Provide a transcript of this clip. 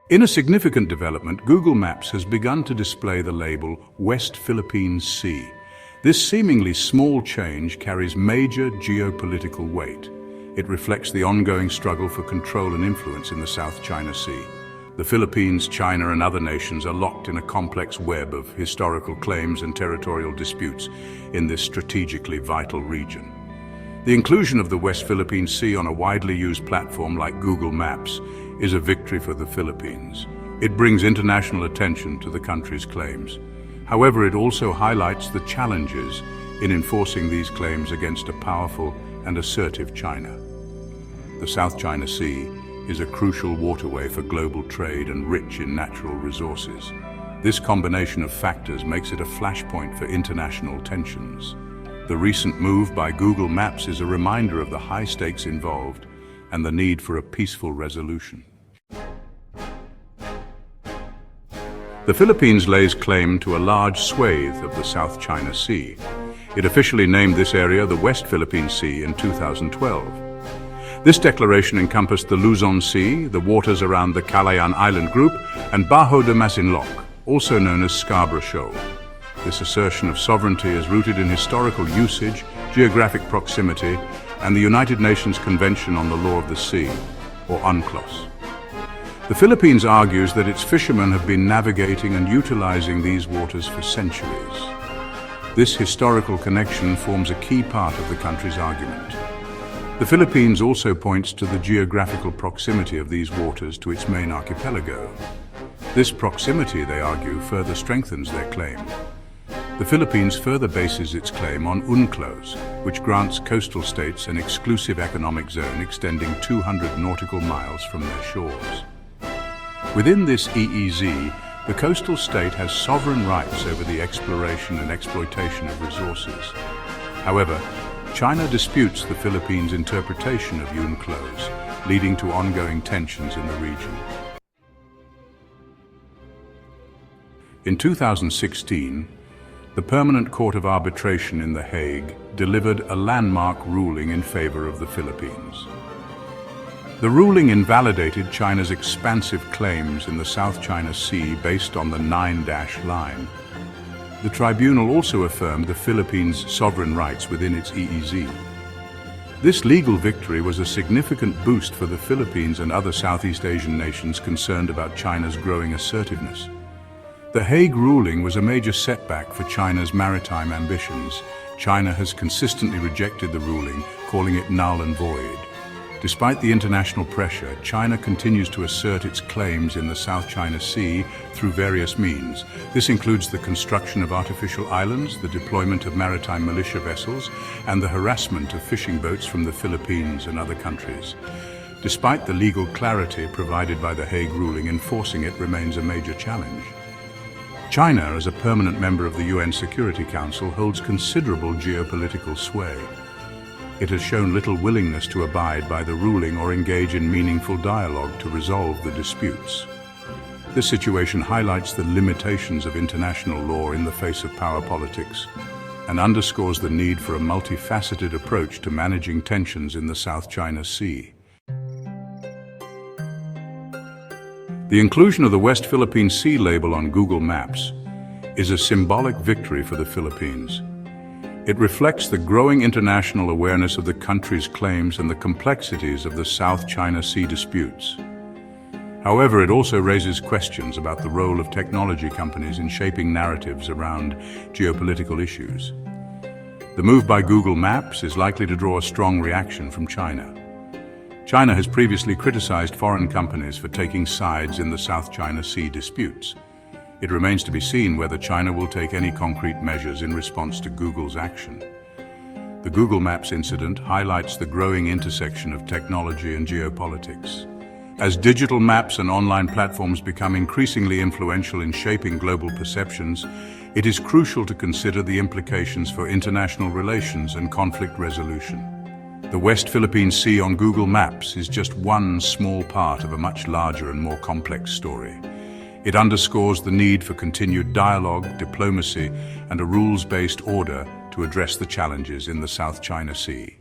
In a significant development, Google Maps has begun to display the label West Philippine Sea. This seemingly small change carries major geopolitical weight. It reflects the ongoing struggle for control and influence in the South China Sea. The Philippines, China, and other nations are locked in a complex web of historical claims and territorial disputes in this strategically vital region. The inclusion of the West Philippine Sea on a widely used platform like Google Maps is a victory for the Philippines. It brings international attention to the country's claims. However, it also highlights the challenges in enforcing these claims against a powerful and assertive China. The South China Sea is a crucial waterway for global trade and rich in natural resources. This combination of factors makes it a flashpoint for international tensions. The recent move by Google Maps is a reminder of the high stakes involved and the need for a peaceful resolution. The Philippines lays claim to a large swathe of the South China Sea. It officially named this area the West Philippine Sea in 2012. This declaration encompassed the Luzon Sea, the waters around the Calayan Island Group, and Bajo de Masinloc, also known as Scarborough Shoal. This assertion of sovereignty is rooted in historical usage, geographic proximity, and the United Nations Convention on the Law of the Sea, or UNCLOS. The Philippines argues that its fishermen have been navigating and utilizing these waters for centuries. This historical connection forms a key part of the country's argument. The Philippines also points to the geographical proximity of these waters to its main archipelago. This proximity, they argue, further strengthens their claim. The Philippines further bases its claim on UNCLOS, which grants coastal states an exclusive economic zone extending 200 nautical miles from their shores. Within this EEZ, the coastal state has sovereign rights over the exploration and exploitation of resources. However, China disputes the Philippines' interpretation of UNCLOS, leading to ongoing tensions in the region. In 2016, the Permanent Court of Arbitration in The Hague delivered a landmark ruling in favor of the Philippines. The ruling invalidated China's expansive claims in the South China Sea based on the 9-dash line. The tribunal also affirmed the Philippines' sovereign rights within its EEZ. This legal victory was a significant boost for the Philippines and other Southeast Asian nations concerned about China's growing assertiveness. The Hague ruling was a major setback for China's maritime ambitions. China has consistently rejected the ruling, calling it null and void. Despite the international pressure, China continues to assert its claims in the South China Sea through various means. This includes the construction of artificial islands, the deployment of maritime militia vessels, and the harassment of fishing boats from the Philippines and other countries. Despite the legal clarity provided by the Hague ruling, enforcing it remains a major challenge. China, as a permanent member of the UN Security Council, holds considerable geopolitical sway. It has shown little willingness to abide by the ruling or engage in meaningful dialogue to resolve the disputes. This situation highlights the limitations of international law in the face of power politics and underscores the need for a multifaceted approach to managing tensions in the South China Sea. The inclusion of the West Philippine Sea label on Google Maps is a symbolic victory for the Philippines. It reflects the growing international awareness of the country's claims and the complexities of the South China Sea disputes. However, it also raises questions about the role of technology companies in shaping narratives around geopolitical issues. The move by Google Maps is likely to draw a strong reaction from China. China has previously criticized foreign companies for taking sides in the South China Sea disputes. It remains to be seen whether China will take any concrete measures in response to Google's action. The Google Maps incident highlights the growing intersection of technology and geopolitics. As digital maps and online platforms become increasingly influential in shaping global perceptions, it is crucial to consider the implications for international relations and conflict resolution. The West Philippine Sea on Google Maps is just one small part of a much larger and more complex story. It underscores the need for continued dialogue, diplomacy, and a rules-based order to address the challenges in the South China Sea.